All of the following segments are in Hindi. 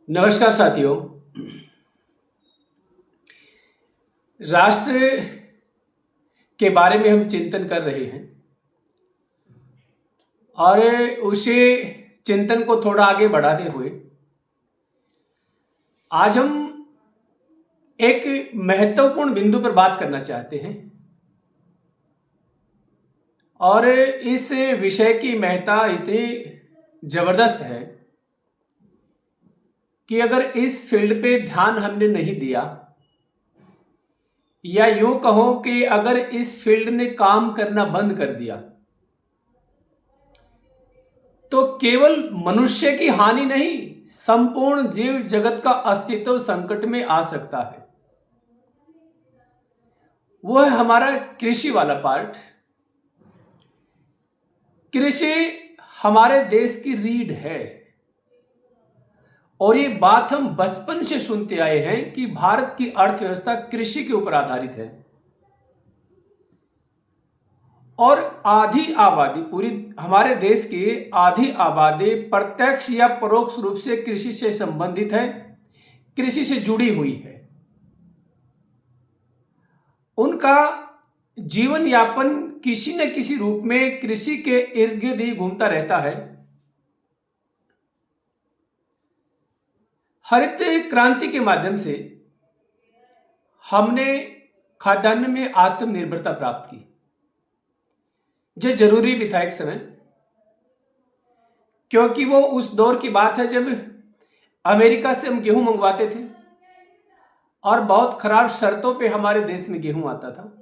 नमस्कार साथियों। राष्ट्र के बारे में हम चिंतन कर रहे हैं और उसी चिंतन को थोड़ा आगे बढ़ाते हुए आज हम एक महत्वपूर्ण बिंदु पर बात करना चाहते हैं और इस विषय की महत्ता इतनी जबरदस्त है कि अगर इस फील्ड पे ध्यान हमने नहीं दिया या यूं कहो कि अगर इस फील्ड ने काम करना बंद कर दिया तो केवल मनुष्य की हानि नहीं, संपूर्ण जीव जगत का अस्तित्व संकट में आ सकता है। वो है हमारा कृषि वाला पार्ट। कृषि हमारे देश की रीढ़ है और ये बात हम बचपन से सुनते आए हैं कि भारत की अर्थव्यवस्था कृषि के ऊपर आधारित है और आधी आबादी, पूरी हमारे देश की आधी आबादी प्रत्यक्ष या परोक्ष रूप से कृषि से संबंधित है, कृषि से जुड़ी हुई है। उनका जीवन यापन किसी न किसी रूप में कृषि के इर्द गिर्द ही घूमता रहता है। हरित क्रांति के माध्यम से हमने खाद्यान्न में आत्मनिर्भरता प्राप्त की, जो जरूरी भी था एक समय, क्योंकि वो उस दौर की बात है जब अमेरिका से हम गेहूं मंगवाते थे और बहुत खराब शर्तों पे हमारे देश में गेहूं आता था।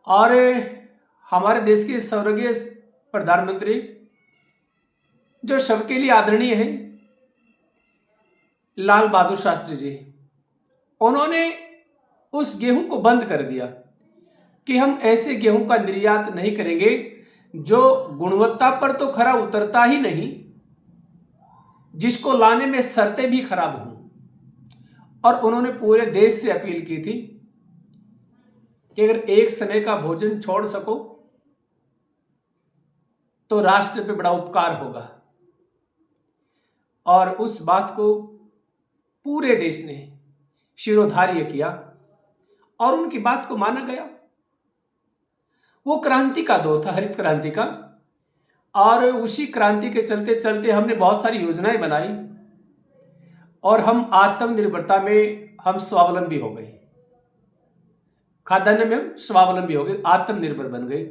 और हमारे देश के स्वर्गीय प्रधानमंत्री, जो सबके लिए आदरणीय हैं, लाल बहादुर शास्त्री जी, उन्होंने उस गेहूं को बंद कर दिया कि हम ऐसे गेहूं का निर्यात नहीं करेंगे जो गुणवत्ता पर तो खरा उतरता ही नहीं, जिसको लाने में शर्तें भी खराब हों। और उन्होंने पूरे देश से अपील की थी कि अगर एक समय का भोजन छोड़ सको तो राष्ट्र पे बड़ा उपकार होगा। और उस बात को पूरे देश ने शिरोधार्य किया और उनकी बात को माना गया। वो क्रांति का दौर था, हरित क्रांति का, और उसी क्रांति के चलते चलते हमने बहुत सारी योजनाएं बनाई और हम आत्मनिर्भरता में हम स्वावलंबी हो गए, खाद्यान्न में हम स्वावलंबी हो गए, आत्मनिर्भर बन गए।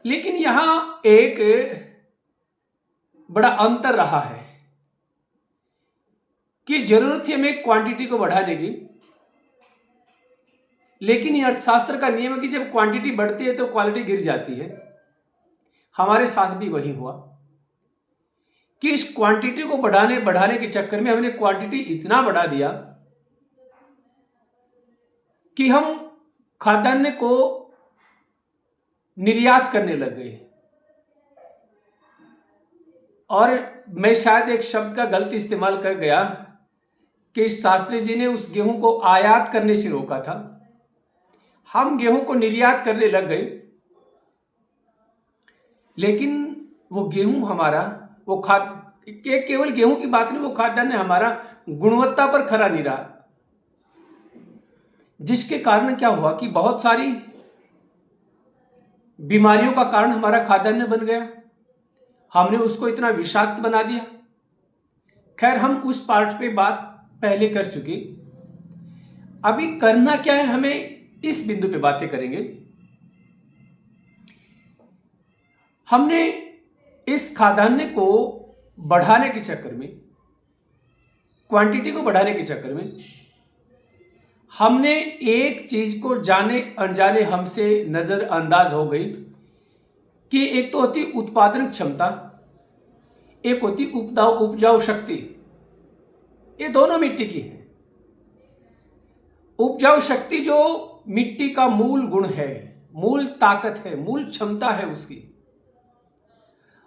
लेकिन यहां एक बड़ा अंतर रहा है कि जरूरत थी हमें क्वांटिटी को बढ़ाने की, लेकिन ये अर्थशास्त्र का नियम है कि जब क्वांटिटी बढ़ती है तो क्वालिटी गिर जाती है। हमारे साथ भी वही हुआ कि इस क्वांटिटी को बढ़ाने के चक्कर में हमने क्वांटिटी इतना बढ़ा दिया कि हम खाद्यान्न को निर्यात करने लग गए। और मैं शायद एक शब्द का गलत इस्तेमाल कर गया कि शास्त्री जी ने उस गेहूं को आयात करने से रोका था। हम गेहूं को निर्यात करने लग गए, लेकिन वो गेहूं हमारा, वो केवल गेहूं की बात नहीं, वो खाद्यान्न हमारा गुणवत्ता पर खरा नहीं रहा, जिसके कारण क्या हुआ कि बहुत सारी बीमारियों का कारण हमारा खाद्यान्न बन गया। हमने उसको इतना विषाक्त बना दिया। खैर, हम उस पार्ट पे बात पहले कर चुके। अभी करना क्या है, हमें इस बिंदु पे बातें करेंगे। हमने इस खाद्यान्न को बढ़ाने के चक्कर में, क्वांटिटी को बढ़ाने के चक्कर में, हमने एक चीज को जाने अनजाने हमसे नजरअंदाज हो गई कि एक तो होती उत्पादन क्षमता, एक होती उपजाऊ शक्ति। ये दोनों मिट्टी की है। उपजाऊ शक्ति जो मिट्टी का मूल गुण है, मूल ताकत है, मूल क्षमता है उसकी,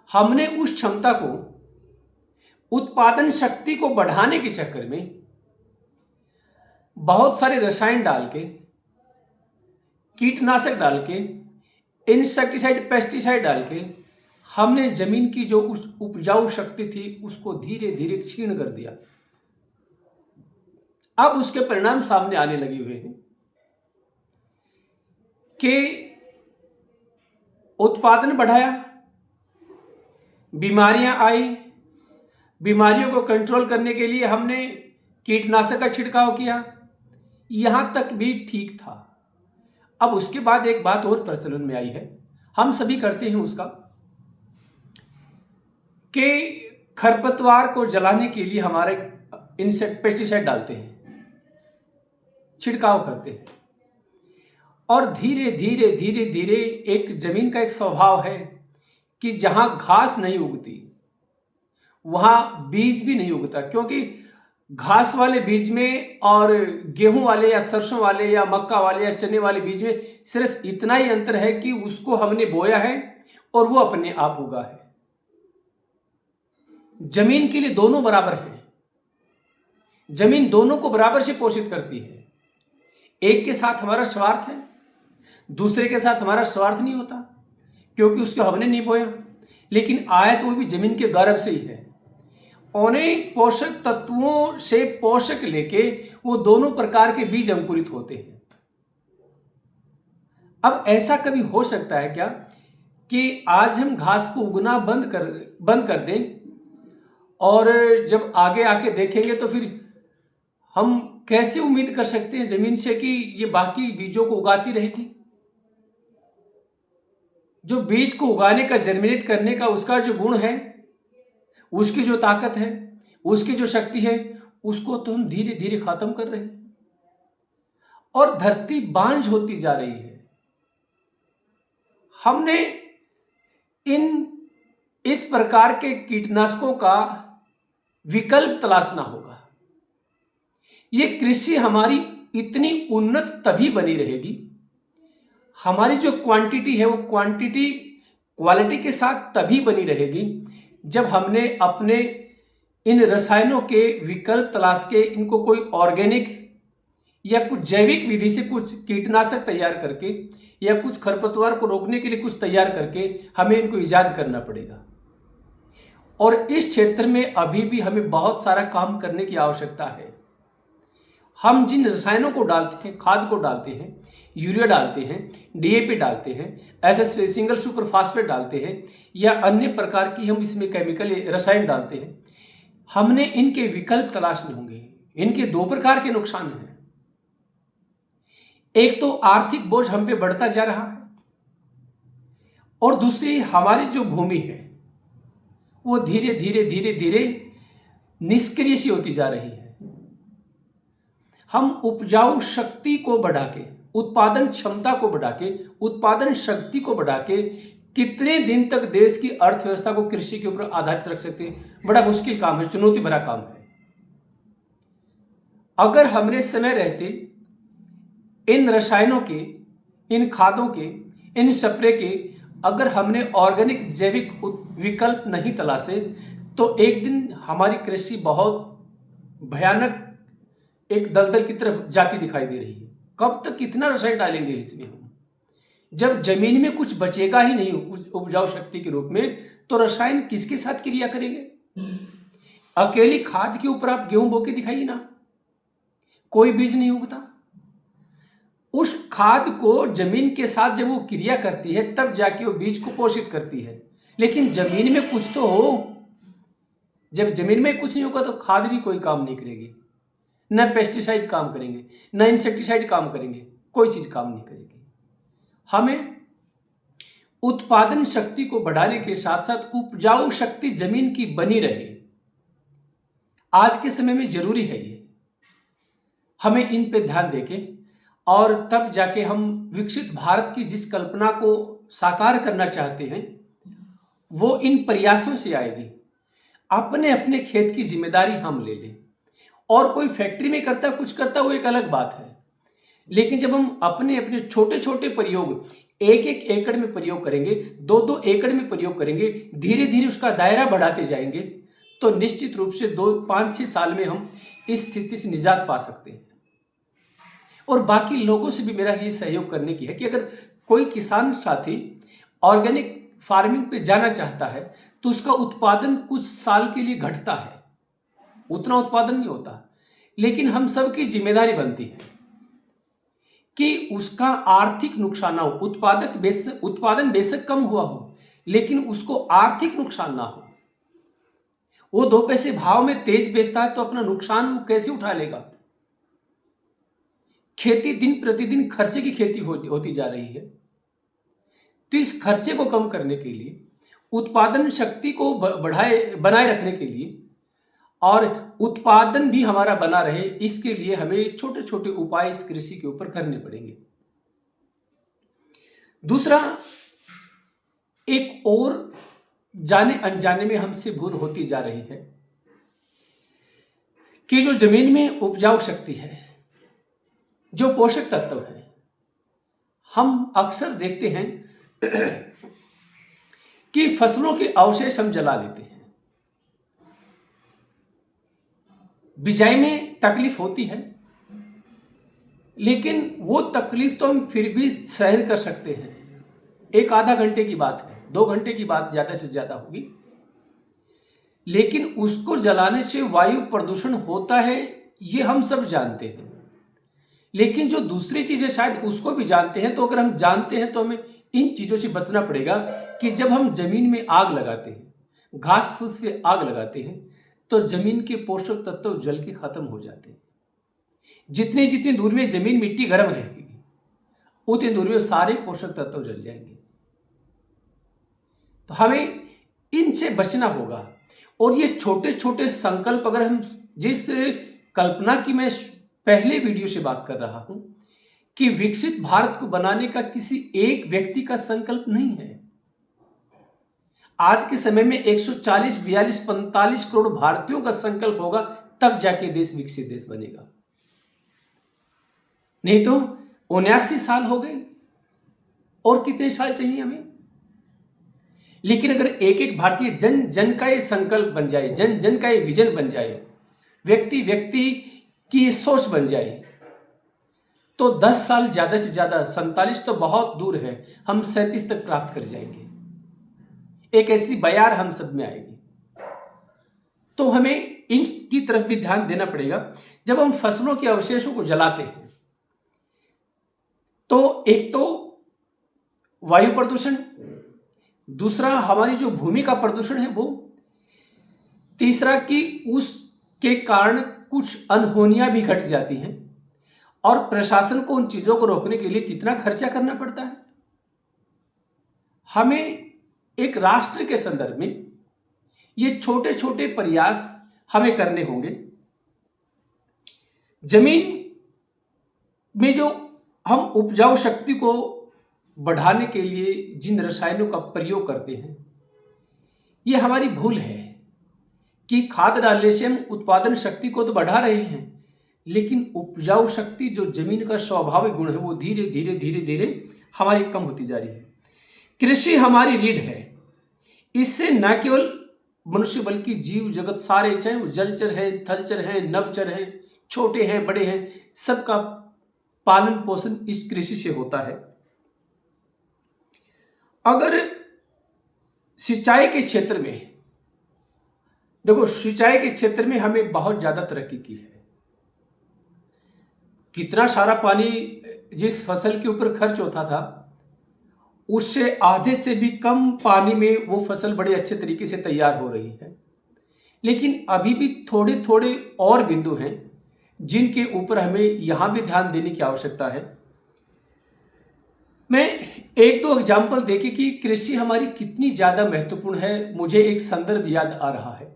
हमने उस क्षमता को, उत्पादन शक्ति को बढ़ाने के चक्कर में बहुत सारे रसायन डाल के, कीटनाशक डाल के, इंसेक्टिसाइड, पेस्टिसाइड डाल के हमने जमीन की जो उस उपजाऊ शक्ति थी उसको धीरे धीरे क्षीण कर दिया। अब उसके परिणाम सामने आने लगे हुए हैं कि उत्पादन बढ़ाया, बीमारियां आई, बीमारियों को कंट्रोल करने के लिए हमने कीटनाशक का छिड़काव किया, यहां तक भी ठीक था। अब उसके बाद एक बात और प्रचलन में आई है, हम सभी करते हैं उसका, कि खरपतवार को जलाने के लिए हमारे इंसेक्ट पेस्टिसाइड डालते हैं, छिड़काव करते हैं, और धीरे धीरे धीरे धीरे एक जमीन का एक स्वभाव है कि जहां घास नहीं उगती वहां बीज भी नहीं उगता, क्योंकि घास वाले बीज में और गेहूं वाले या सरसों वाले या मक्का वाले या चने वाले बीज में सिर्फ इतना ही अंतर है कि उसको हमने बोया है और वो अपने आप उगा है। जमीन के लिए दोनों बराबर हैं, जमीन दोनों को बराबर से पोषित करती है। एक के साथ हमारा स्वार्थ है, दूसरे के साथ हमारा स्वार्थ नहीं होता, क्योंकि उसको हमने नहीं बोया, लेकिन आया तो वो भी जमीन के गर्भ से ही है। अनेक पोषक तत्वों से पोषक लेके वो दोनों प्रकार के बीज अंकुरित होते हैं। अब ऐसा कभी हो सकता है क्या कि आज हम घास को उगना बंद कर दें और जब आगे आके देखेंगे तो फिर हम कैसे उम्मीद कर सकते हैं जमीन से कि ये बाकी बीजों को उगाती रहेगी? जो बीज को उगाने का, जर्मिनेट करने का उसका जो गुण है, उसकी जो ताकत है, उसकी जो शक्ति है, उसको तो हम धीरे धीरे खत्म कर रहे हैं और धरती बांझ होती जा रही है। हमने इस प्रकार के कीटनाशकों का विकल्प तलाशना होगा। ये कृषि हमारी इतनी उन्नत तभी बनी रहेगी, हमारी जो क्वांटिटी है वो क्वांटिटी क्वालिटी के साथ तभी बनी रहेगी जब हमने अपने इन रसायनों के विकल्प तलाश के इनको कोई ऑर्गेनिक या कुछ जैविक विधि से कुछ कीटनाशक तैयार करके या कुछ खरपतवार को रोकने के लिए कुछ तैयार करके हमें इनको ईजाद करना पड़ेगा। और इस क्षेत्र में अभी भी हमें बहुत सारा काम करने की आवश्यकता है। हम जिन रसायनों को डालते हैं, खाद को डालते हैं, यूरिया डालते हैं, डीएपी डालते हैं, एसएसपी सिंगल सुपर फास्फेट डालते हैं या अन्य प्रकार की हम इसमें केमिकल रसायन डालते हैं, हमने इनके विकल्प तलाशने होंगे। इनके दो प्रकार के नुकसान हैं। एक तो आर्थिक बोझ हम पे बढ़ता जा रहा है और दूसरी हमारी जो भूमि है वो धीरे धीरे धीरे धीरे निष्क्रिय सी होती जा रही है। हम उपजाऊ शक्ति को बढ़ा के, उत्पादन क्षमता को बढ़ा के, उत्पादन शक्ति को बढ़ा के कितने दिन तक देश की अर्थव्यवस्था को कृषि के ऊपर आधारित रख सकते हैं? बड़ा मुश्किल काम है, चुनौती भरा काम है। अगर हमने समय रहते इन रसायनों के, इन खादों के, इन स्प्रे के अगर हमने ऑर्गेनिक जैविक विकल्प नहीं तलाशे तो एक दिन हमारी कृषि बहुत भयानक एक दलदल की तरफ जाती दिखाई दे रही है। कब तक कितना रसायन डालेंगे इसमें हम? जब जमीन में कुछ बचेगा ही नहीं उपजाऊ शक्ति के रूप में, तो रसायन किसके साथ क्रिया करेंगे? अकेली खाद के ऊपर आप गेहूं बो के दिखाइए ना, कोई बीज नहीं उगता। उस खाद को जमीन के साथ जब वो क्रिया करती है तब जाके वो बीज को पोषित करती है। लेकिन जमीन में कुछ तो हो। जब जमीन में कुछ नहीं होगा तो खाद भी कोई काम नहीं करेगी, न पेस्टिसाइड काम करेंगे, न इंसेक्टिसाइड काम करेंगे, कोई चीज काम नहीं करेगी। हमें उत्पादन शक्ति को बढ़ाने के साथ साथ उपजाऊ शक्ति जमीन की बनी रहे, आज के समय में जरूरी है ये। हमें इन पे ध्यान देके और तब जाके हम विकसित भारत की जिस कल्पना को साकार करना चाहते हैं वो इन प्रयासों से आएगी। अपने अपने खेत की जिम्मेदारी हम ले लें। और कोई फैक्ट्री में करता, कुछ करता, वो एक अलग बात है। लेकिन जब हम अपने अपने छोटे छोटे प्रयोग, एक एक एकड़ में प्रयोग करेंगे, दो दो एकड़ में प्रयोग करेंगे, धीरे धीरे उसका दायरा बढ़ाते जाएंगे, तो निश्चित रूप से 2-5-6 साल में हम इस स्थिति से निजात पा सकते हैं। और बाकी लोगों से भी मेरा ये सहयोग करने की है कि अगर कोई किसान साथी ऑर्गेनिक फार्मिंग पे जाना चाहता है तो उसका उत्पादन कुछ साल के लिए घटता है, उतना उत्पादन नहीं होता। लेकिन हम सबकी जिम्मेदारी बनती है कि उसका आर्थिक नुकसान ना हो। उत्पादन बेशक कम हुआ हो, लेकिन उसको आर्थिक नुकसान ना हो। वो 2 पैसे भाव में तेज बेचता है तो अपना नुकसान वो कैसे उठा लेगा। खेती दिन प्रतिदिन खर्चे की खेती होती जा रही है। तो इस खर्चे को कम करने के लिए, उत्पादन शक्ति को बनाए रखने के लिए और उत्पादन भी हमारा बना रहे, इसके लिए हमें छोटे छोटे उपाय इस कृषि के ऊपर करने पड़ेंगे। दूसरा, एक और जाने अनजाने में हमसे भूल होती जा रही है कि जो जमीन में उपजाऊ शक्ति है, जो पोषक तत्व है, हम अक्सर देखते हैं कि फसलों के अवशेष हम जला लेते हैं। बिजाई में तकलीफ होती है, लेकिन वो तकलीफ तो हम फिर भी सहन कर सकते हैं। 1-आधा घंटे की बात है, 2 घंटे की बात ज़्यादा से ज़्यादा होगी। लेकिन उसको जलाने से वायु प्रदूषण होता है, ये हम सब जानते हैं। लेकिन जो दूसरी चीज़ें शायद उसको भी जानते हैं, तो अगर हम जानते हैं तो हमें इन चीज़ों से बचना पड़ेगा कि जब हम जमीन में आग लगाते हैं, घास फूस पे आग लगाते हैं, तो जमीन के पोषक तत्व जल के खत्म हो जाते हैं। जितनी जितनी दूर में जमीन मिट्टी गर्म रहेगी, उतनी दूर में सारे पोषक तत्व जल जाएंगे। तो हमें इनसे बचना होगा। और ये छोटे छोटे संकल्प, अगर हम जिस कल्पना की मैं पहले वीडियो से बात कर रहा हूं कि विकसित भारत को बनाने का किसी एक व्यक्ति का संकल्प नहीं है। आज के समय में 140, 42, 45 करोड़ भारतीयों का संकल्प होगा, तब जाके देश विकसित देश बनेगा। नहीं तो 79 साल हो गए, और कितने साल चाहिए हमें। लेकिन अगर एक एक भारतीय जन जन का ये संकल्प बन जाए, जन जन का ये विजन बन जाए, व्यक्ति व्यक्ति की ये सोच बन जाए, तो 10 साल ज़्यादा से ज़्यादा, 47 तो बहुत दूर है, हम 37 तक प्राप्त कर जाएंगे। एक ऐसी बयार हम सब में आएगी। तो हमें इनकी तरफ भी ध्यान देना पड़ेगा। जब हम फसलों के अवशेषों को जलाते हैं, तो एक तो वायु प्रदूषण, दूसरा हमारी जो भूमि का प्रदूषण है वो, तीसरा कि उसके कारण कुछ अनहोनियां भी घट जाती हैं, और प्रशासन को उन चीजों को रोकने के लिए कितना खर्चा करना पड़ता है। हमें एक राष्ट्र के संदर्भ में ये छोटे छोटे प्रयास हमें करने होंगे। जमीन में जो हम उपजाऊ शक्ति को बढ़ाने के लिए जिन रसायनों का प्रयोग करते हैं, ये हमारी भूल है कि खाद डालने से हम उत्पादन शक्ति को तो बढ़ा रहे हैं, लेकिन उपजाऊ शक्ति जो जमीन का स्वाभाविक गुण है, वो धीरे धीरे धीरे धीरे हमारी कम होती जा रही है। कृषि हमारी रीढ़ है। इससे न केवल मनुष्य बल्कि जीव जगत सारे, चाहे वो जलचर है, थलचर है, नभचर है, छोटे हैं, बड़े हैं, सबका पालन पोषण इस कृषि से होता है। अगर सिंचाई के क्षेत्र में देखो, सिंचाई के क्षेत्र में हमें बहुत ज्यादा तरक्की की है। कितना सारा पानी जिस फसल के ऊपर खर्च होता था, उससे आधे से भी कम पानी में वो फसल बड़े अच्छे तरीके से तैयार हो रही है। लेकिन अभी भी थोड़े थोड़े और बिंदु हैं जिनके ऊपर हमें यहां भी ध्यान देने की आवश्यकता है। मैं 1-2 एग्जाम्पल देके कि कृषि हमारी कितनी ज्यादा महत्वपूर्ण है, मुझे एक संदर्भ याद आ रहा है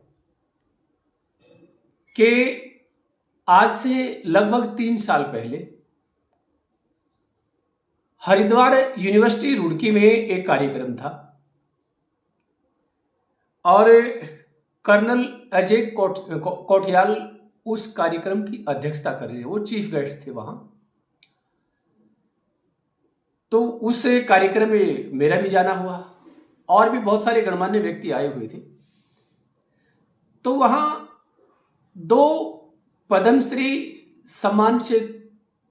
कि आज से लगभग 3 साल पहले हरिद्वार यूनिवर्सिटी रुड़की में एक कार्यक्रम था, और कर्नल अजय कोठियाल उस कार्यक्रम की अध्यक्षता कर रहे हैं। वो चीफ गेस्ट थे वहां। तो उस कार्यक्रम में मेरा भी जाना हुआ, और भी बहुत सारे गणमान्य व्यक्ति आए हुए थे। तो वहां 2 पद्मश्री सम्मान से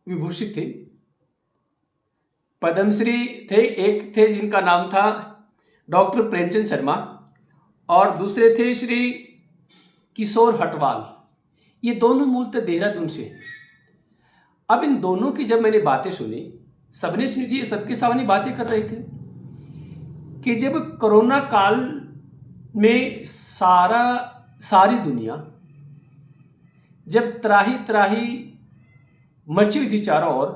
विभूषित थे। पद्मश्री थे, एक थे जिनका नाम था डॉक्टर प्रेमचंद शर्मा और दूसरे थे श्री किशोर हटवाल। ये दोनों मूलतः देहरादून से हैं। अब इन दोनों की जब मैंने बातें सुनी, सबने सुनी थी, सबके सामने बातें कर रहे थे कि जब कोरोना काल में सारी दुनिया जब त्राही त्राही मची हुई थी चारों ओर,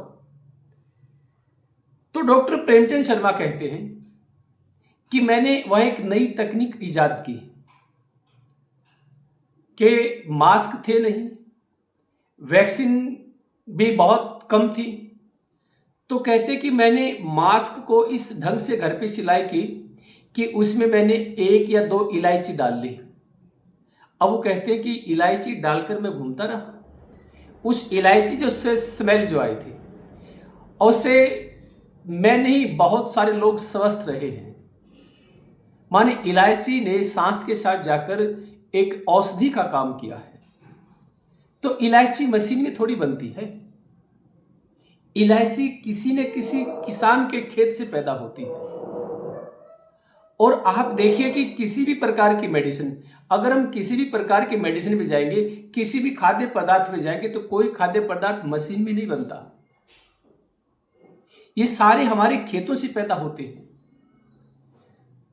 तो डॉक्टर प्रेमचंद शर्मा कहते हैं कि मैंने वह एक नई तकनीक इजाद की कि मास्क थे नहीं, वैक्सीन भी बहुत कम थी, तो कहते कि मैंने मास्क को इस ढंग से घर पे सिलाई की कि उसमें मैंने 1 या 2 इलायची डाल ली। अब वो कहते हैं कि इलायची डालकर मैं घूमता रहा, उस इलायची जो से स्मेल जो आई थी उससे मैं नहीं बहुत सारे लोग स्वस्थ रहे हैं। माने इलायची ने सांस के साथ जाकर एक औषधि का काम किया है। तो इलायची मशीन में थोड़ी बनती है, इलायची किसी न किसी किसान के खेत से पैदा होती है। और आप देखिए कि किसी भी प्रकार की मेडिसिन, अगर हम किसी भी प्रकार की मेडिसिन में जाएंगे, किसी भी खाद्य पदार्थ में जाएंगे, तो कोई खाद्य पदार्थ मशीन में नहीं बनता, ये सारे हमारे खेतों से पैदा होते हैं।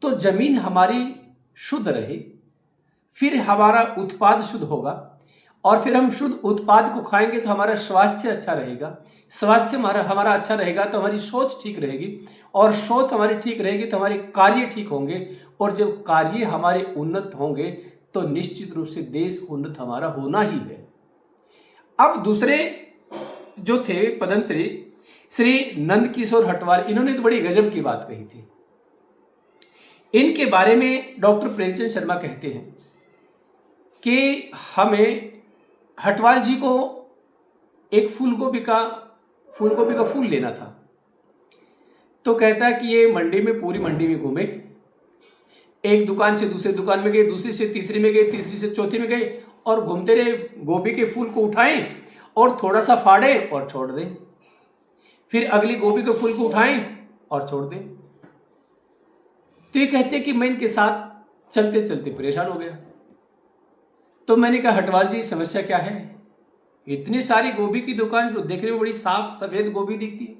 तो जमीन हमारी शुद्ध रहे, फिर हमारा उत्पाद शुद्ध होगा, और फिर हम शुद्ध उत्पाद को खाएंगे तो हमारा स्वास्थ्य अच्छा रहेगा। स्वास्थ्य हमारा अच्छा रहेगा तो हमारी सोच ठीक रहेगी, और सोच हमारी ठीक रहेगी तो हमारे कार्य ठीक होंगे, और जब कार्य हमारे उन्नत होंगे तो निश्चित रूप से देश उन्नत हमारा होना ही है। अब दूसरे जो थे पद्मश्री श्री नंद किशोर हटवाल, इन्होंने तो बड़ी गजब की बात कही थी। इनके बारे में डॉक्टर प्रेमचंद शर्मा कहते हैं कि हमें हटवाल जी को एक फूलगोभी का फूल लेना था। तो कहता है कि ये पूरी मंडी में घूमे, एक दुकान से दूसरे दुकान में गए, दूसरी से तीसरी में गए, तीसरी से चौथी में गए, और घूमते रहे, गोभी के फूल को उठाएं और थोड़ा सा फाड़े और छोड़ दें, फिर अगली गोभी के फूल को उठाएं और छोड़ दें। तो ये कहते हैं कि मैं इनके साथ चलते चलते परेशान हो गया। तो मैंने कहा, हटवाल जी समस्या क्या है? इतनी सारी गोभी की दुकान जो देखने में बड़ी साफ सफेद गोभी दिखती है,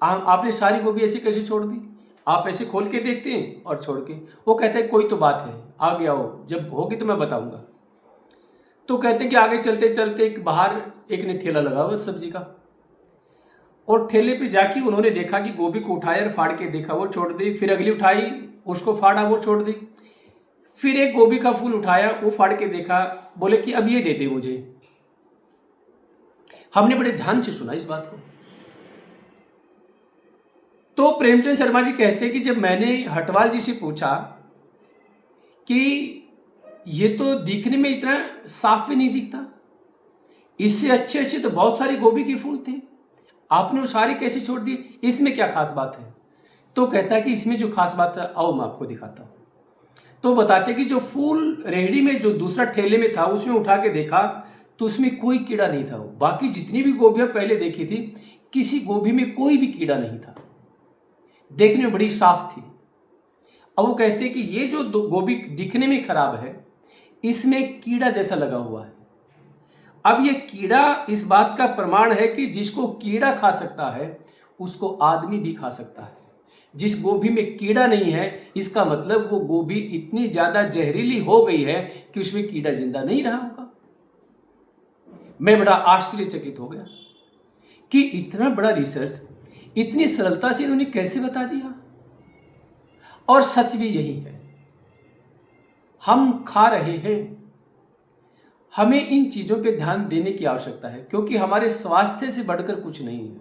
आपने सारी गोभी ऐसे कैसे छोड़ दी? आप ऐसे खोल के देखते हैं और छोड़ के। वो कहते हैं कोई तो बात है, आगे आओ, जब होगी तो मैं बताऊंगा। तो कहते हैं कि आगे चलते चलते बाहर एक ने ठेला लगा हुआ सब्जी का, और ठेले पे जाके उन्होंने देखा कि गोभी को उठाया और फाड़ के देखा, वो छोड़ दी, फिर अगली उठाई, उसको फाड़ा, वो छोड़ दी, फिर एक गोभी का फूल उठाया, वो फाड़ के देखा, बोले कि अब ये दे दे मुझे। हमने बड़े ध्यान से सुना इस बात को। तो प्रेमचंद शर्मा जी कहते हैं कि जब मैंने हटवाल जी से पूछा कि ये तो दिखने में इतना साफ भी नहीं दिखता, इससे अच्छे अच्छे तो बहुत सारे गोभी के फूल थे, आपने वो सारे कैसे छोड़ दिए, इसमें क्या खास बात है? तो कहता है कि इसमें जो खास बात है, आओ मैं आपको दिखाता हूं। तो बताते कि जो फूल रेहड़ी में जो दूसरा ठेले में था, उसमें उठा के देखा तो उसमें कोई कीड़ा नहीं था। बाकी जितनी भी गोभियां पहले देखी थी, किसी गोभी में कोई भी कीड़ा नहीं था, देखने में बड़ी साफ थी। अब वो कहते कि ये जो गोभी दिखने में खराब है, इसमें कीड़ा जैसा लगा हुआ है। अब ये कीड़ा इस बात का प्रमाण है कि जिसको कीड़ा खा सकता है उसको आदमी भी खा सकता है। जिस गोभी में कीड़ा नहीं है, इसका मतलब वो गोभी इतनी ज्यादा जहरीली हो गई है कि उसमें कीड़ा जिंदा नहीं रहा होगा। मैं बड़ा आश्चर्यचकित हो गया कि इतना बड़ा रिसर्च इतनी सरलता से इन्होंने कैसे बता दिया। और सच भी यही है, हम खा रहे हैं, हमें इन चीजों पे ध्यान देने की आवश्यकता है, क्योंकि हमारे स्वास्थ्य से बढ़कर कुछ नहीं है।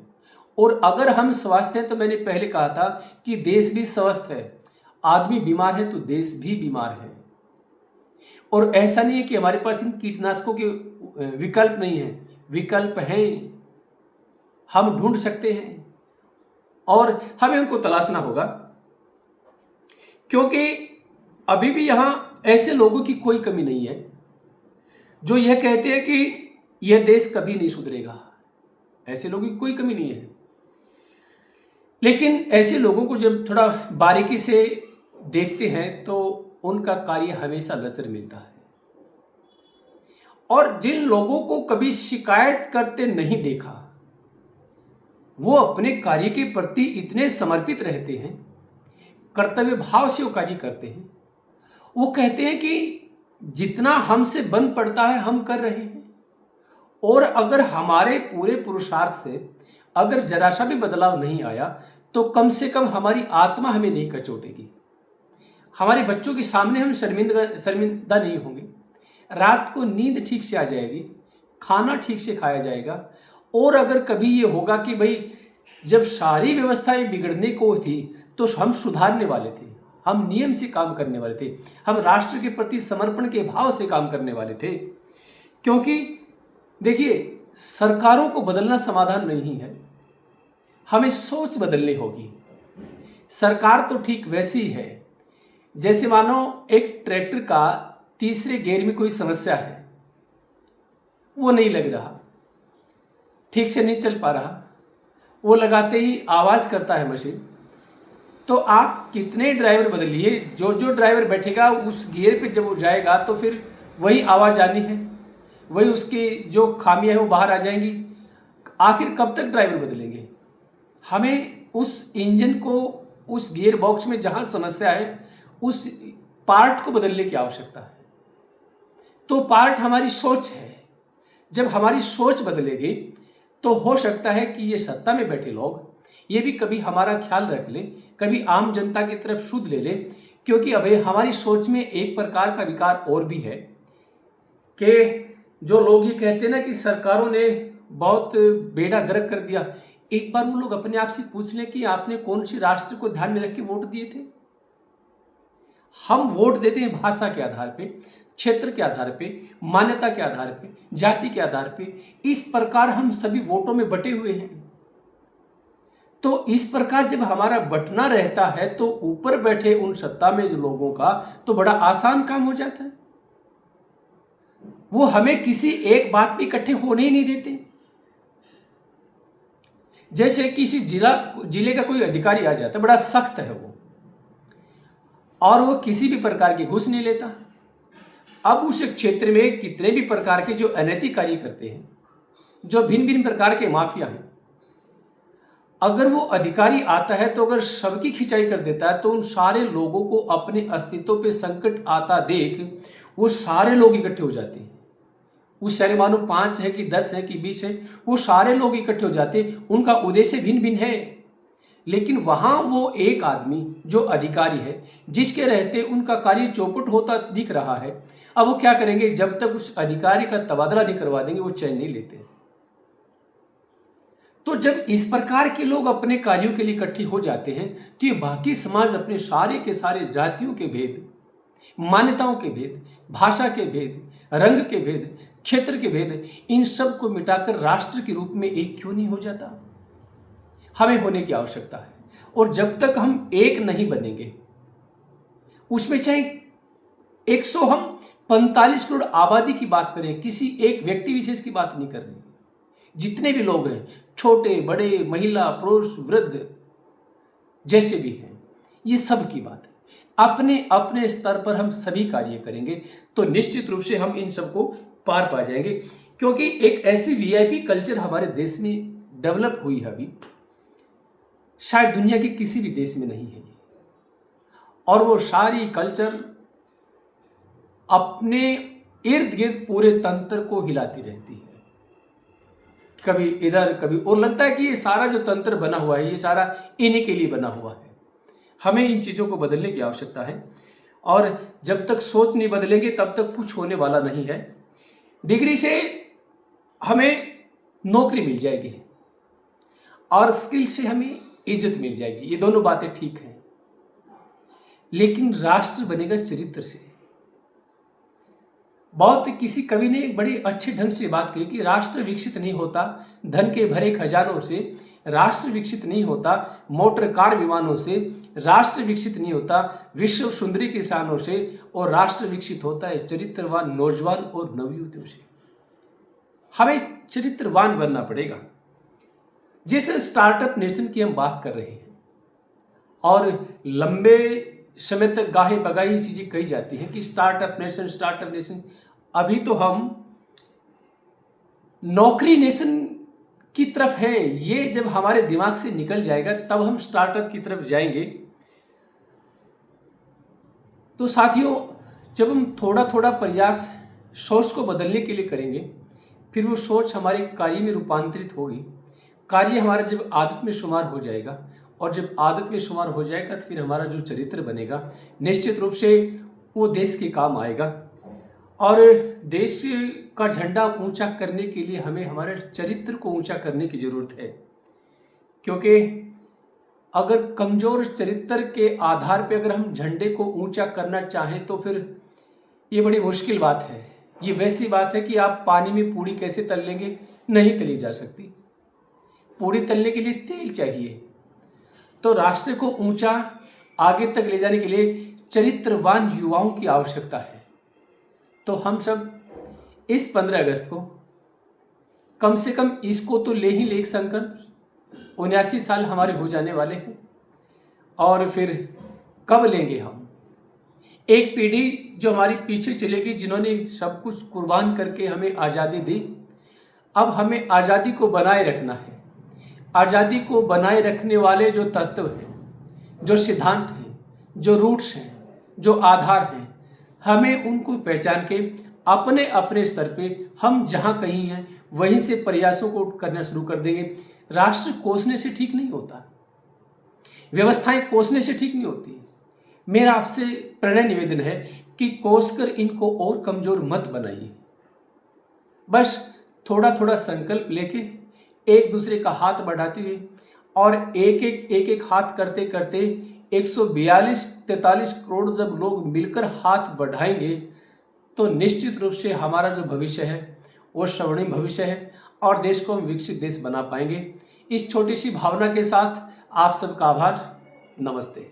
और अगर हम स्वस्थ हैं, तो मैंने पहले कहा था कि देश भी स्वस्थ है, आदमी बीमार है तो देश भी बीमार है। और ऐसा नहीं है कि हमारे पास इन कीटनाशकों के विकल्प नहीं है, विकल्प हैं, हम ढूंढ सकते हैं और हमें उनको तलाशना होगा। क्योंकि अभी भी यहां ऐसे लोगों की कोई कमी नहीं है जो यह कहते हैं कि यह देश कभी नहीं सुधरेगा। ऐसे लोगों की कोई कमी नहीं है, लेकिन ऐसे लोगों को जब थोड़ा बारीकी से देखते हैं तो उनका कार्य हमेशा नजर मिलता है। और जिन लोगों को कभी शिकायत करते नहीं देखा, वो अपने कार्य के प्रति इतने समर्पित रहते हैं, कर्तव्य भाव से वो कार्य करते हैं। वो कहते हैं कि जितना हमसे बन पड़ता है हम कर रहे हैं, और अगर हमारे पूरे पुरुषार्थ से अगर जरा सा भी बदलाव नहीं आया तो कम से कम हमारी आत्मा हमें नहीं कचोटेगी, हमारे बच्चों के सामने हम शर्मिंदा नहीं होंगे, रात को नींद ठीक से आ जाएगी, खाना ठीक से खाया जाएगा। और अगर कभी ये होगा कि भाई जब सारी व्यवस्थाएं बिगड़ने को थी तो हम सुधारने वाले थे, हम नियम से काम करने वाले थे, हम राष्ट्र के प्रति समर्पण के भाव से काम करने वाले थे। क्योंकि देखिए, सरकारों को बदलना समाधान नहीं है, हमें सोच बदलनी होगी। सरकार तो ठीक वैसी है जैसे मानो एक ट्रैक्टर का तीसरे गियर में कोई समस्या है, वो नहीं लग रहा, ठीक से नहीं चल पा रहा, वो लगाते ही आवाज़ करता है मशीन। तो आप कितने ड्राइवर बदलिए, जो जो ड्राइवर बैठेगा उस गियर पे जब वो जाएगा तो फिर वही आवाज़ आनी है, वही उसकी जो खामियां है वो बाहर आ जाएंगी। आखिर कब तक ड्राइवर बदलेंगे? हमें उस इंजन को, उस गियर बॉक्स में जहाँ समस्या है उस पार्ट को बदलने की आवश्यकता है। तो पार्ट हमारी सोच है। जब हमारी सोच बदलेगी तो हो सकता है कि ये सत्ता में बैठे लोग ये भी कभी हमारा ख्याल रख लें, कभी आम जनता की तरफ सुध ले लें। क्योंकि अभी हमारी सोच में एक प्रकार का विकार और भी है कि जो लोग ये कहते हैं ना कि सरकारों ने बहुत बेड़ा गर्क कर दिया, एक बार वो लोग अपने आप से पूछ लें कि आपने कौन सी राष्ट्र को ध्यान में रख के वोट दिए थे। हम वोट देते हैं भाषा के आधार पे, क्षेत्र के आधार पे, मान्यता के आधार पे, जाति के आधार पे। इस प्रकार हम सभी वोटों में बटे हुए हैं। तो इस प्रकार जब हमारा बटना रहता है तो ऊपर बैठे उन सत्ता में जो लोगों का तो बड़ा आसान काम हो जाता है। वो हमें किसी एक बात पे इकट्ठे होने ही नहीं देते। जैसे किसी जिले का कोई अधिकारी आ जाता है, बड़ा सख्त है वो, और वो किसी भी प्रकार की घूस नहीं लेता। अब उस क्षेत्र में कितने भी प्रकार के जो अनैतिक कार्य करते हैं, जो भिन्न भिन्न प्रकार के माफिया हैं, अगर वो अधिकारी आता है तो अगर सबकी खिंचाई कर देता है तो उन सारे लोगों को अपने अस्तित्व पे संकट आता देख वो सारे लोग इकट्ठे हो जाते हैं। उस शहर मानो 5 है कि 10 है कि 20 है, वो सारे लोग इकट्ठे हो जाते हैं। उनका उद्देश्य भिन्न भिन्न है, लेकिन वहां वो एक आदमी जो अधिकारी है जिसके रहते उनका कार्य चौपट होता दिख रहा है। अब वो क्या करेंगे, जब तक उस अधिकारी का तबादला नहीं करवा देंगे वो चैन नहीं लेते। तो जब इस प्रकार के लोग अपने कार्यों के लिए इकट्ठे हो जाते हैं तो ये बाकी समाज अपने सारे के सारे जातियों के भेद, मान्यताओं के भेद, भाषा के भेद, रंग के भेद, क्षेत्र के भेद, इन सब को मिटाकर राष्ट्र के रूप में एक क्यों नहीं हो जाता? हमें होने की आवश्यकता है। और जब तक हम एक नहीं बनेंगे, उसमें चाहे 145 करोड़ आबादी की बात करें, किसी एक व्यक्ति विशेष की बात नहीं कर रहे, जितने भी लोग हैं, छोटे बड़े, महिला पुरुष वृद्ध जैसे भी हैं, ये सब की बात है। अपने अपने स्तर पर हम सभी कार्य करेंगे तो निश्चित रूप से हम इन सबको पार पा जाएंगे। क्योंकि एक ऐसी वीआईपी कल्चर हमारे देश में डेवलप हुई है अभी, शायद दुनिया के किसी भी देश में नहीं है। और वो सारी कल्चर अपने इर्द गिर्द पूरे तंत्र को हिलाती रहती है, कभी इधर कभी, और लगता है कि ये सारा जो तंत्र बना हुआ है ये सारा इन्हीं के लिए बना हुआ है। हमें इन चीज़ों को बदलने की आवश्यकता है। और जब तक सोच नहीं बदलेंगे तब तक कुछ होने वाला नहीं है। डिग्री से हमें नौकरी मिल जाएगी और स्किल से हमें इज्जत मिल जाएगी, ये दोनों बातें ठीक हैं, लेकिन राष्ट्र बनेगा चरित्र से। बहुत किसी कवि ने बड़ी अच्छे ढंग से बात कही कि राष्ट्र विकसित नहीं होता धन के भरे खजानों से, राष्ट्र विकसित नहीं होता मोटर कार विमानों से, राष्ट्र विकसित नहीं होता विश्व सुंदरी किसानों से, और राष्ट्र विकसित होता है चरित्रवान नौजवान और नवयुवतियों से। हमें चरित्रवान बनना पड़ेगा। जिस स्टार्टअप नेशन की हम बात कर रहे हैं और लंबे समय तक गाहे बगाही चीज़ें कही जाती हैं कि स्टार्टअप नेशन। अभी तो हम नौकरी नेशन की तरफ हैं। ये जब हमारे दिमाग से निकल जाएगा तब हम स्टार्टअप की तरफ जाएंगे। तो साथियों, जब हम थोड़ा थोड़ा प्रयास सोच को बदलने के लिए करेंगे, फिर वो सोच हमारे कार्य में रूपांतरित होगी। कार्य हमारा जब आदत में शुमार हो जाएगा, और जब आदत में शुमार हो जाएगा तो फिर हमारा जो चरित्र बनेगा निश्चित रूप से वो देश के काम आएगा। और देश का झंडा ऊंचा करने के लिए हमें हमारे चरित्र को ऊंचा करने की ज़रूरत है, क्योंकि अगर कमज़ोर चरित्र के आधार पर अगर हम झंडे को ऊंचा करना चाहें तो फिर ये बड़ी मुश्किल बात है। ये वैसी बात है कि आप पानी में पूड़ी कैसे तल लेंगे, नहीं तली जा सकती। पूड़ी तलने के लिए तेल चाहिए। तो राष्ट्र को ऊंचा आगे तक ले जाने के लिए चरित्रवान युवाओं की आवश्यकता है। तो हम सब इस 15 अगस्त को कम से कम इसको तो ले ही ले संकल्प। 79 साल हमारे हो जाने वाले हैं, और फिर कब लेंगे हम? एक पीढ़ी जो हमारी पीछे चलेगी, जिन्होंने सब कुछ कुर्बान करके हमें आज़ादी दी। अब हमें आज़ादी को बनाए रखना है। आज़ादी को बनाए रखने वाले जो तत्व हैं, जो सिद्धांत हैं, जो रूट्स हैं, जो आधार हैं, हमें उनको पहचान के अपने अपने स्तर पे हम जहाँ कहीं हैं वहीं से प्रयासों को करना शुरू कर देंगे। राष्ट्र कोसने से ठीक नहीं होता, व्यवस्थाएं कोसने से ठीक नहीं होती। मेरा आपसे प्रणय निवेदन है कि कोसकर इनको और कमज़ोर मत बनाइए। बस थोड़ा थोड़ा संकल्प लेके एक दूसरे का हाथ बढ़ाते हुए, और एक एक हाथ करते करते 142-43 करोड़ जब लोग मिलकर हाथ बढ़ाएंगे तो निश्चित रूप से हमारा जो भविष्य है वो स्वर्णिम भविष्य है, और देश को हम विकसित देश बना पाएंगे। इस छोटी सी भावना के साथ आप सबका आभार। नमस्ते।